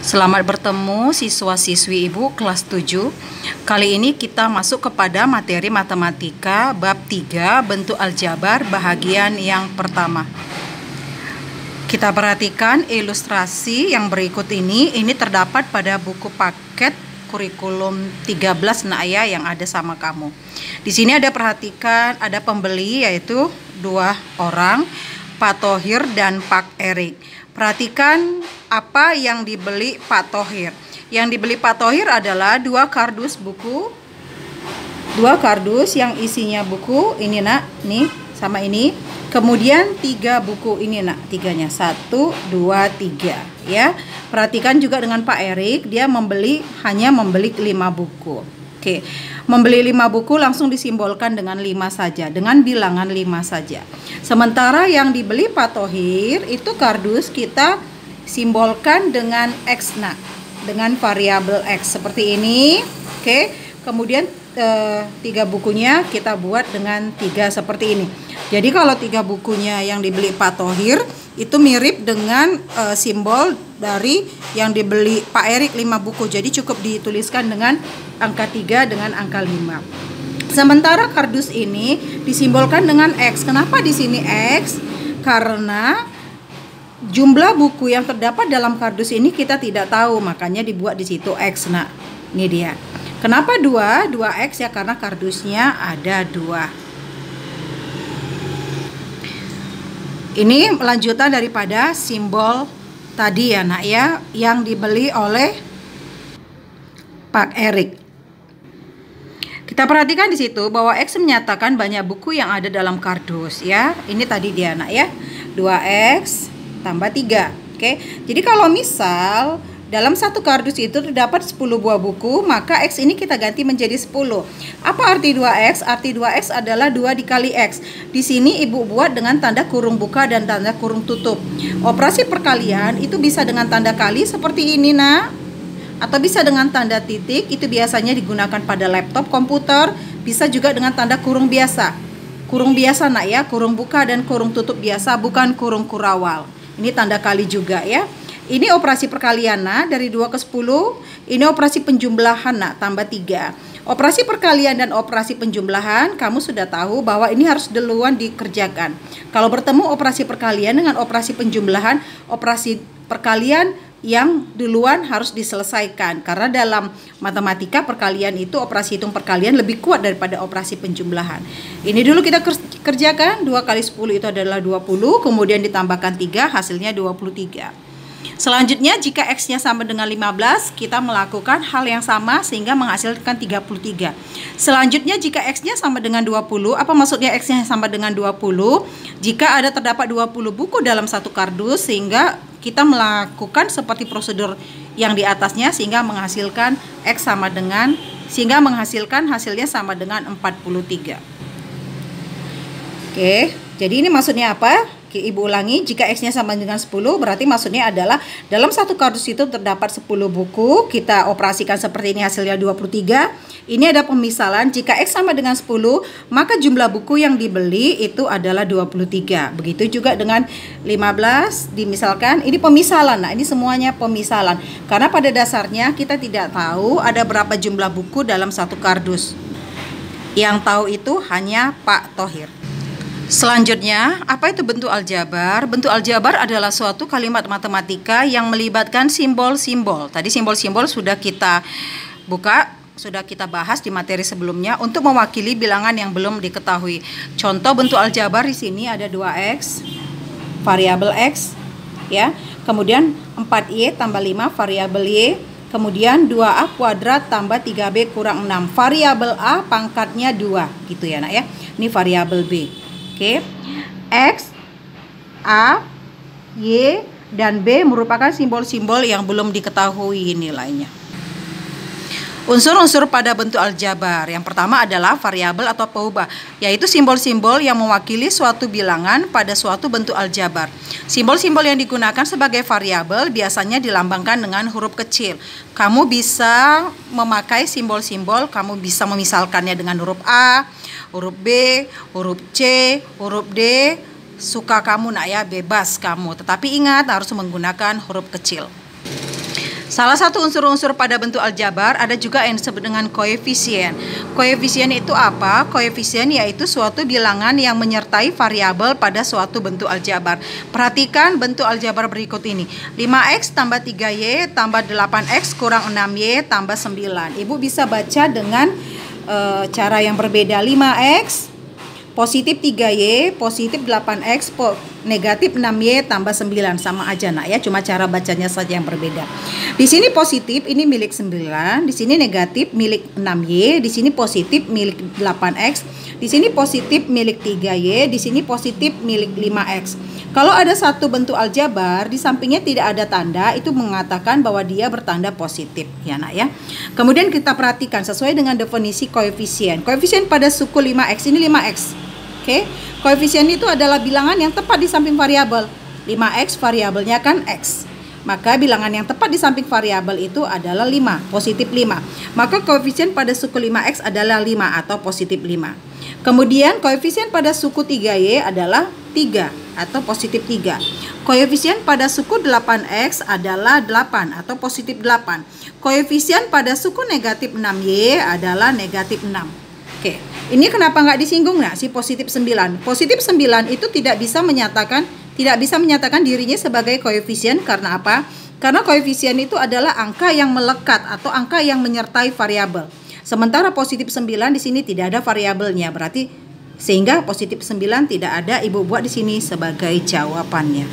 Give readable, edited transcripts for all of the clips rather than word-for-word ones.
Selamat bertemu siswa-siswi Ibu kelas 7. Kali ini kita masuk kepada materi matematika bab 3 bentuk aljabar bahagian yang pertama. Kita perhatikan ilustrasi yang berikut ini terdapat pada buku paket kurikulum 13 Naya yang ada sama kamu. Di sini ada perhatikan ada pembeli yaitu dua orang, Pak Thohir dan Pak Erik. Perhatikan apa yang dibeli Pak Thohir. Yang dibeli Pak Thohir adalah dua kardus buku. Dua kardus yang isinya buku ini nak, nih sama ini. Kemudian 3 buku ini nak, tiganya 1, 2, 3 ya. Perhatikan juga dengan Pak Erik, dia hanya membeli 5 buku. Oke, membeli 5 buku langsung disimbolkan dengan 5 saja, dengan bilangan 5 saja. Sementara yang dibeli Pak Thohir itu kardus kita simbolkan dengan X nak, dengan variabel X seperti ini. Oke, kemudian 3 bukunya kita buat dengan 3 seperti ini. Jadi kalau 3 bukunya yang dibeli Pak Thohir itu mirip dengan simbol dari yang dibeli Pak Erik 5 buku. Jadi cukup dituliskan dengan angka 3 dengan angka 5. Sementara kardus ini disimbolkan dengan X. Kenapa di sini X? Karena jumlah buku yang terdapat dalam kardus ini kita tidak tahu, makanya dibuat di situ X. Nah, ini dia. Kenapa 2 X ya? Karena kardusnya ada 2. Ini lanjutan daripada simbol tadi ya nak ya, yang dibeli oleh Pak Erik. Kita perhatikan di situ bahwa X menyatakan banyak buku yang ada dalam kardus ya. Ini tadi dia nak ya. 2X tambah 3. Oke. Jadi kalau misal dalam satu kardus itu terdapat 10 buah buku, maka X ini kita ganti menjadi 10. Apa arti 2X? Arti 2X adalah 2 dikali X. Di sini Ibu buat dengan tanda kurung buka dan tanda kurung tutup. Operasi perkalian itu bisa dengan tanda kali seperti ini nak, atau bisa dengan tanda titik, itu biasanya digunakan pada laptop komputer. Bisa juga dengan tanda kurung biasa. Kurung biasa nak ya, kurung buka dan kurung tutup biasa, bukan kurung kurawal. Ini tanda kali juga ya. Ini operasi perkalian nak, dari 2 ke 10. Ini operasi penjumlahan nak, tambah 3. Operasi perkalian dan operasi penjumlahan kamu sudah tahu bahwa ini harus duluan dikerjakan. Kalau bertemu operasi perkalian dengan operasi penjumlahan, operasi perkalian yang duluan harus diselesaikan. Karena dalam matematika perkalian itu, operasi hitung perkalian lebih kuat daripada operasi penjumlahan. Ini dulu kita kerjakan. 2 kali 10 itu adalah 20, kemudian ditambahkan 3, hasilnya 23. Selanjutnya jika X-nya sama dengan 15, kita melakukan hal yang sama sehingga menghasilkan 33. Selanjutnya jika X-nya sama dengan 20, apa maksudnya X-nya sama dengan 20? Jika ada terdapat 20 buku dalam satu kardus, sehingga kita melakukan seperti prosedur yang di atasnya sehingga menghasilkan X sama dengan, sehingga menghasilkan hasilnya sama dengan 43. Oke, jadi ini maksudnya apa? Ibu ulangi, jika X-nya sama dengan 10, berarti maksudnya adalah dalam satu kardus itu terdapat 10 buku, kita operasikan seperti ini, hasilnya 23. Ini ada pemisalan, jika X sama dengan 10, maka jumlah buku yang dibeli itu adalah 23. Begitu juga dengan 15, dimisalkan, ini pemisalan. Nah, ini semuanya pemisalan. Karena pada dasarnya kita tidak tahu ada berapa jumlah buku dalam satu kardus. Yang tahu itu hanya Pak Thohir. Selanjutnya, apa itu bentuk aljabar? Bentuk aljabar adalah suatu kalimat matematika yang melibatkan simbol-simbol. Tadi simbol-simbol sudah kita buka, sudah kita bahas di materi sebelumnya untuk mewakili bilangan yang belum diketahui. Contoh bentuk aljabar di sini ada 2X, variabel X, ya. Kemudian 4Y tambah 5, variabel Y. Kemudian 2A kuadrat tambah 3B kurang 6. Variabel A pangkatnya 2, gitu ya nak ya. Ini variabel B. Oke, X, A, Y, dan B merupakan simbol-simbol yang belum diketahui nilainya. Unsur-unsur pada bentuk aljabar. Yang pertama adalah variabel atau peubah, yaitu simbol-simbol yang mewakili suatu bilangan pada suatu bentuk aljabar. Simbol-simbol yang digunakan sebagai variabel biasanya dilambangkan dengan huruf kecil. Kamu bisa memakai simbol-simbol, kamu bisa memisalkannya dengan huruf A, huruf B, huruf C, huruf D, suka kamu nak ya, bebas kamu. Tetapi ingat harus menggunakan huruf kecil. Salah satu unsur-unsur pada bentuk aljabar ada juga yang disebut dengan koefisien. Koefisien itu apa? Koefisien yaitu suatu bilangan yang menyertai variabel pada suatu bentuk aljabar. Perhatikan bentuk aljabar berikut ini. 5x tambah 3y tambah 8x kurang 6y tambah 9. Ibu bisa baca dengan cara yang berbeda. 5x positif 3y, positif 8x, negatif 6y tambah 9. Sama aja nak ya, cuma cara bacanya saja yang berbeda. Di sini positif ini milik 9, di sini negatif milik 6y, di sini positif milik 8x, di sini positif milik 3y, di sini positif milik 5x. Kalau ada satu bentuk aljabar di sampingnya tidak ada tanda, itu mengatakan bahwa dia bertanda positif ya nak ya. Kemudian kita perhatikan sesuai dengan definisi koefisien. Koefisien pada suku 5x ini 5x. Oke, koefisien itu adalah bilangan yang tepat di samping variabel. 5x variabelnya kan x. Maka bilangan yang tepat di samping variabel itu adalah 5, positif 5. Maka koefisien pada suku 5x adalah 5 atau positif 5. Kemudian koefisien pada suku 3y adalah 3 atau positif 3. Koefisien pada suku 8x adalah 8 atau positif 8. Koefisien pada suku negatif 6y adalah negatif 6. Oke, ini kenapa nggak disinggung nak si positif 9? Positif 9 itu tidak bisa menyatakan dirinya sebagai koefisien karena apa? Karena koefisien itu adalah angka yang melekat atau angka yang menyertai variabel. Sementara positif 9 di sini tidak ada variabelnya, berarti sehingga positif 9 tidak ada, ibu buat di sini sebagai jawabannya.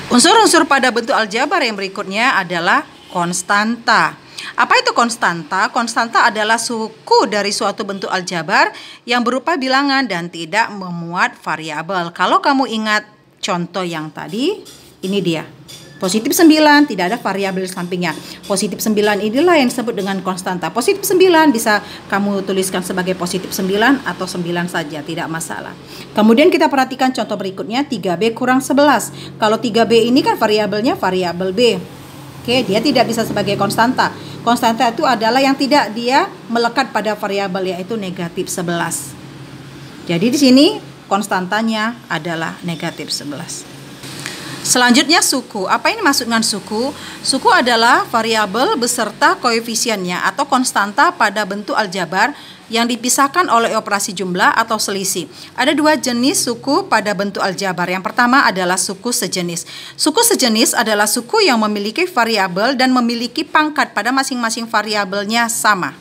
Unsur-unsur pada bentuk aljabar yang berikutnya adalah konstanta. Apa itu konstanta? Konstanta adalah suku dari suatu bentuk aljabar yang berupa bilangan dan tidak memuat variabel. Kalau kamu ingat contoh yang tadi, ini dia. Positif 9 tidak ada variabel di sampingnya. Positif 9 inilah yang disebut dengan konstanta. Positif 9 bisa kamu tuliskan sebagai positif 9 atau 9 saja, tidak masalah. Kemudian kita perhatikan contoh berikutnya, 3b kurang 11. Kalau 3b ini kan variabelnya variabel b. Oke, dia tidak bisa sebagai konstanta. Konstanta itu adalah yang tidak dia melekat pada variabel, yaitu negatif 11. Jadi di sini konstantanya adalah negatif 11. Selanjutnya suku. Apa ini maksud dengan suku? Suku adalah variabel beserta koefisiennya atau konstanta pada bentuk aljabar yang dipisahkan oleh operasi jumlah atau selisih. Ada dua jenis suku pada bentuk aljabar. Yang pertama adalah suku sejenis. Suku sejenis adalah suku yang memiliki variabel dan memiliki pangkat pada masing-masing variabelnya sama.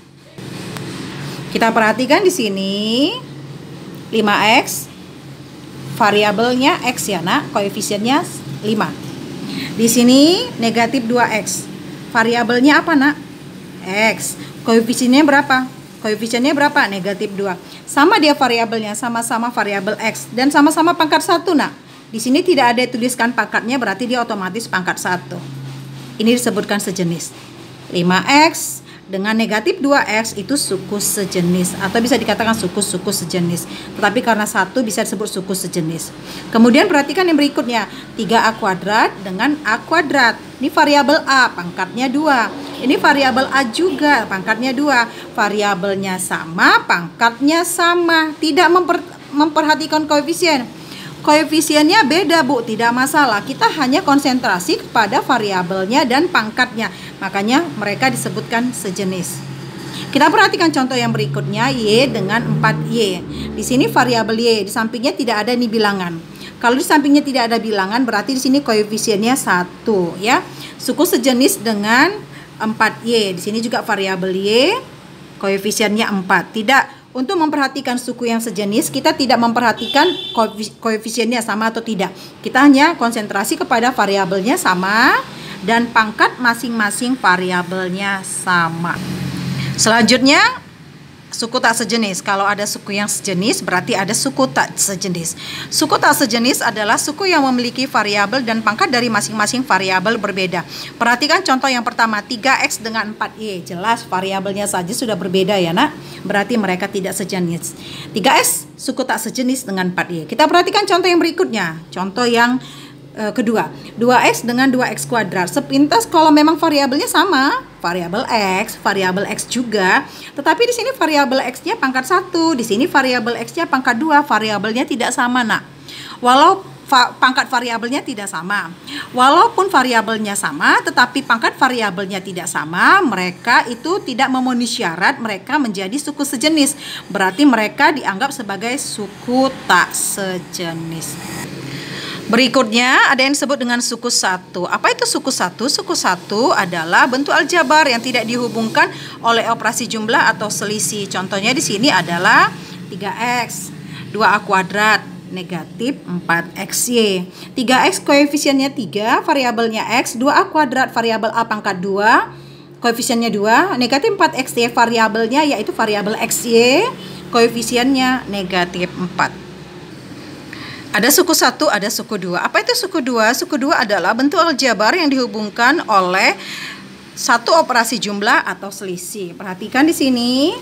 Kita perhatikan di sini 5x, variabelnya x ya nak, koefisiennya 5. Di sini negatif 2x, variabelnya apa nak? X. Koefisiennya berapa? Koefisiennya berapa? Negatif 2. Sama dia variabelnya, sama-sama variabel x dan sama-sama pangkat 1 nak. Di sini tidak ada tuliskan pangkatnya, berarti dia otomatis pangkat 1. Ini disebutkan sejenis. 5x dengan negatif 2x itu suku sejenis atau bisa dikatakan suku-suku sejenis. Tetapi karena 1 bisa disebut suku sejenis. Kemudian perhatikan yang berikutnya, 3a kuadrat dengan a kuadrat. Ini variabel a, pangkatnya 2. Ini variabel a juga, pangkatnya 2. Variabelnya sama, pangkatnya sama. Tidak memperhatikan koefisien. Koefisiennya beda bu, tidak masalah. Kita hanya konsentrasi kepada variabelnya dan pangkatnya. Makanya mereka disebutkan sejenis. Kita perhatikan contoh yang berikutnya, y dengan 4y. Di sini variabel y, di sampingnya tidak ada nih bilangan. Kalau di sampingnya tidak ada bilangan, berarti di sini koefisiennya 1 ya. Suku sejenis dengan 4y. Di sini juga variabel y, koefisiennya 4. Tidak. Untuk memperhatikan suku yang sejenis, kita tidak memperhatikan koefisiennya sama atau tidak. Kita hanya konsentrasi kepada variabelnya sama dan pangkat masing-masing variabelnya sama. Selanjutnya, suku tak sejenis. Kalau ada suku yang sejenis, berarti ada suku tak sejenis. Suku tak sejenis adalah suku yang memiliki variabel dan pangkat dari masing-masing variabel berbeda. Perhatikan contoh yang pertama, 3x dengan 4y. Jelas variabelnya saja sudah berbeda ya nak. Berarti mereka tidak sejenis. 3x suku tak sejenis dengan 4y. Kita perhatikan contoh yang berikutnya. Contoh yang kedua, 2x dengan 2x kuadrat. Sepintas kalau memang variabelnya sama, variabel x juga. Tetapi di sini variabel x-nya pangkat 1, di sini variabel x-nya pangkat 2, variabelnya tidak sama nak. pangkat variabelnya tidak sama. Walaupun variabelnya sama, tetapi pangkat variabelnya tidak sama, mereka itu tidak memenuhi syarat mereka menjadi suku sejenis. Berarti mereka dianggap sebagai suku tak sejenis. Berikutnya ada yang disebut dengan suku satu. Apa itu suku satu? Suku satu adalah bentuk aljabar yang tidak dihubungkan oleh operasi jumlah atau selisih. Contohnya di sini adalah 3x, 2a kuadrat, negatif 4xy. 3x koefisiennya 3, variabelnya x, 2a kuadrat variabel a pangkat 2, koefisiennya 2, negatif 4xy variabelnya yaitu variabel xy, koefisiennya negatif 4. Ada suku satu, ada suku dua. Apa itu suku dua? Suku dua adalah bentuk aljabar yang dihubungkan oleh satu operasi jumlah atau selisih. Perhatikan di sini.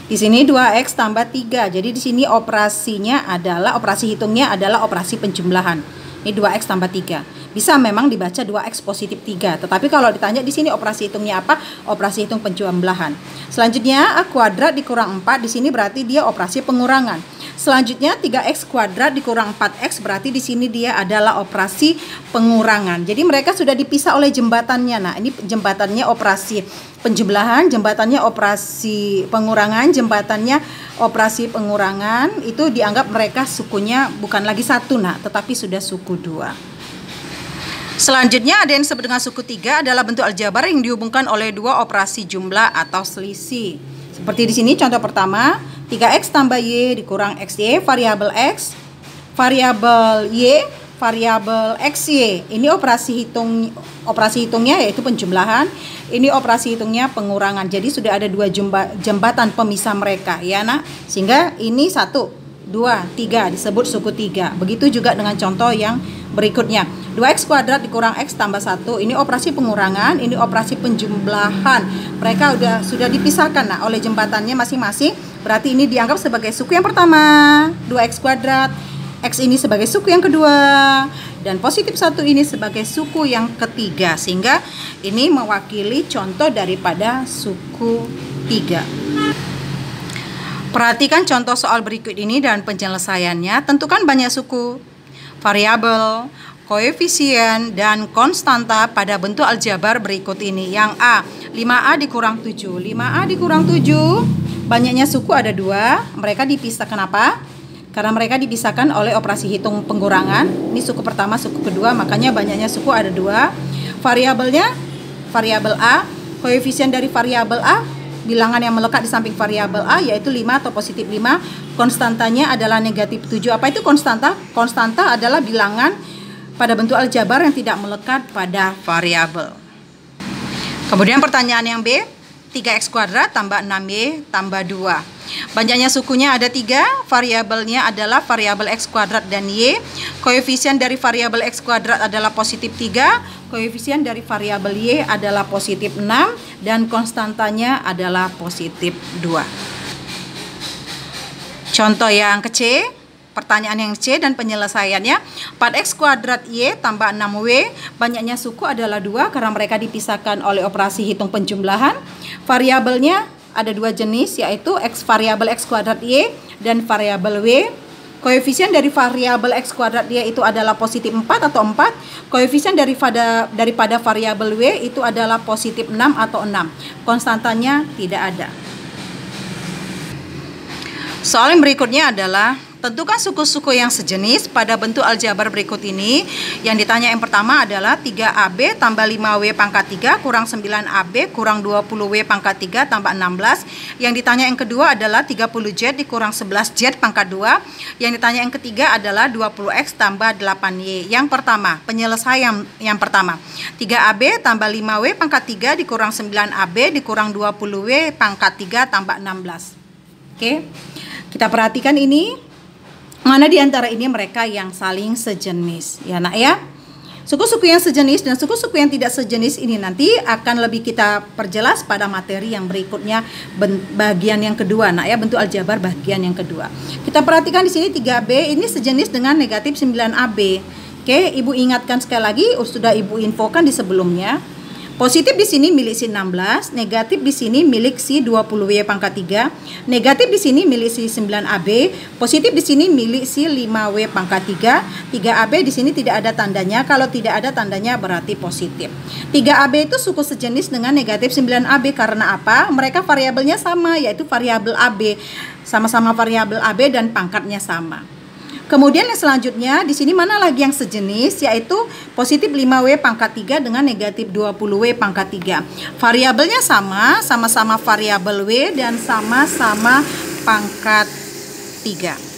Di sini 2x tambah 3. Jadi di sini operasinya adalah, operasi hitungnya adalah operasi penjumlahan. Ini 2x tambah 3. Bisa memang dibaca 2x positif 3. Tetapi kalau ditanya di sini operasi hitungnya apa? Operasi hitung penjumlahan. Selanjutnya a kuadrat dikurang 4. Di sini berarti dia operasi pengurangan. Selanjutnya 3x kuadrat dikurang 4x berarti di sini dia adalah operasi pengurangan. Jadi mereka sudah dipisah oleh jembatannya. Nah, ini jembatannya operasi penjumlahan, jembatannya operasi pengurangan, jembatannya operasi pengurangan. Itu dianggap mereka sukunya bukan lagi satu, nah, tetapi sudah suku dua. Selanjutnya ada yang disebut dengan suku tiga, adalah bentuk aljabar yang dihubungkan oleh dua operasi jumlah atau selisih. Seperti di sini contoh pertama, 3x tambah y dikurang xy, variabel x, variabel y, variabel xy. Ini operasi hitungnya yaitu penjumlahan, ini operasi hitungnya pengurangan. Jadi sudah ada dua jembatan pemisah mereka ya nak. Sehingga ini 1, 2, 3 disebut suku tiga. Begitu juga dengan contoh yang berikutnya. 2x kuadrat dikurang x tambah 1. Ini operasi pengurangan, ini operasi penjumlahan. Mereka sudah dipisahkan nah oleh jembatannya masing-masing. Berarti ini dianggap sebagai suku yang pertama, 2x kuadrat. X ini sebagai suku yang kedua, dan positif 1 ini sebagai suku yang ketiga. Sehingga ini mewakili contoh daripada suku 3. Perhatikan contoh soal berikut ini dan penyelesaiannya. Tentukan banyak suku, variabel, koefisien, dan konstanta pada bentuk aljabar berikut ini. Yang A, 5A dikurang 7. 5A dikurang 7, banyaknya suku ada 2. Mereka dipisah, kenapa? Karena mereka dipisahkan oleh operasi hitung pengurangan. Ini suku pertama, suku kedua, makanya banyaknya suku ada 2. Variabelnya, variabel A, koefisien dari variabel A, bilangan yang melekat di samping variabel A yaitu 5 atau positif 5. Konstantanya adalah negatif 7. Apa itu konstanta? Konstanta adalah bilangan pada bentuk aljabar yang tidak melekat pada variabel. Kemudian pertanyaan yang B, 3x kuadrat tambah 6y tambah 2. Banyaknya sukunya ada 3, variabelnya adalah variabel x kuadrat dan y. Koefisien dari variabel x kuadrat adalah positif 3, koefisien dari variabel y adalah positif 6, dan konstantanya adalah positif 2. Contoh yang ke C, pertanyaan yang C dan penyelesaiannya, 4x kuadrat y tambah 6w, banyaknya suku adalah 2 karena mereka dipisahkan oleh operasi hitung penjumlahan. Variabelnya ada 2 jenis yaitu variabel x kuadrat y dan variabel w. Koefisien dari variabel x kuadrat y itu adalah positif 4 atau 4. Koefisien daripada variabel w itu adalah positif 6 atau 6. Konstantanya tidak ada. Soal yang berikutnya adalah tentukan suku-suku yang sejenis pada bentuk aljabar berikut ini. Yang ditanya yang pertama adalah 3AB tambah 5W pangkat 3 kurang 9AB kurang 20W pangkat 3 tambah 16. Yang ditanya yang kedua adalah 30Z dikurang 11Z pangkat 2. Yang ditanya yang ketiga adalah 20X tambah 8Y. Yang pertama, penyelesaian yang pertama, 3AB tambah 5W pangkat 3 dikurang 9AB dikurang 20W pangkat 3 tambah 16. Oke, kita perhatikan ini. Mana di antara ini mereka yang saling sejenis ya nak ya. Suku-suku yang sejenis dan suku-suku yang tidak sejenis ini nanti akan lebih kita perjelas pada materi yang berikutnya, bagian yang kedua nak ya, bentuk aljabar bagian yang kedua. Kita perhatikan di sini 3B ini sejenis dengan negatif 9AB. Oke, Ibu ingatkan sekali lagi, sudah Ibu infokan di sebelumnya Positif di sini milik si 16, negatif di sini milik si 20W pangkat 3, negatif di sini milik si 9AB, positif di sini milik si 5W pangkat 3, 3AB di sini tidak ada tandanya, kalau tidak ada tandanya berarti positif. 3AB itu suku sejenis dengan negatif 9AB karena apa? Mereka variabelnya sama, yaitu variabel AB, sama-sama variabel AB dan pangkatnya sama. Kemudian yang selanjutnya di sini mana lagi yang sejenis, yaitu positif 5W pangkat 3 dengan negatif 20W pangkat 3. Variabelnya sama, sama-sama variabel W dan sama-sama pangkat 3.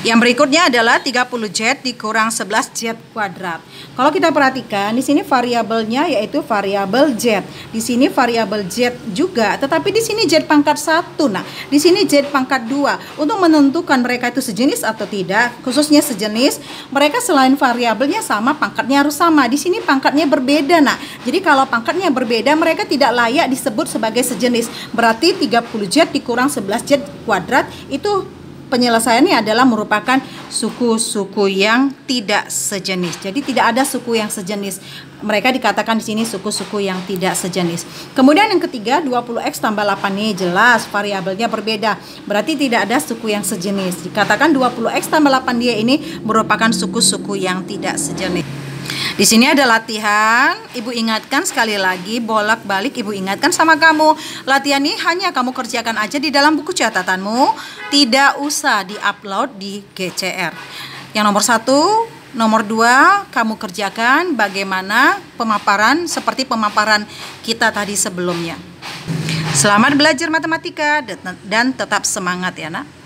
Yang berikutnya adalah 30Z dikurang 11Z kuadrat. Kalau kita perhatikan di sini variabelnya yaitu variabel Z. Di sini variabel Z juga, tetapi di sini Z pangkat 1. Nah, di sini Z pangkat 2. Untuk menentukan mereka itu sejenis atau tidak, khususnya sejenis, mereka selain variabelnya sama, pangkatnya harus sama. Di sini pangkatnya berbeda. Nah, jadi kalau pangkatnya berbeda, mereka tidak layak disebut sebagai sejenis. Berarti 30Z dikurang 11Z kuadrat itu penyelesaiannya adalah merupakan suku-suku yang tidak sejenis. Jadi tidak ada suku yang sejenis. Mereka dikatakan di sini suku-suku yang tidak sejenis. Kemudian yang ketiga, 20X tambah 8 ini jelas variabelnya berbeda. Berarti tidak ada suku yang sejenis. Dikatakan 20X tambah 8Y ini merupakan suku-suku yang tidak sejenis. Di sini ada latihan, Ibu ingatkan sekali lagi, bolak-balik Ibu ingatkan sama kamu. Latihan ini hanya kamu kerjakan aja di dalam buku catatanmu, tidak usah di-upload di GCR. Yang nomor 1, nomor 2, kamu kerjakan bagaimana pemaparan seperti pemaparan kita tadi sebelumnya. Selamat belajar matematika dan tetap semangat ya, Nak.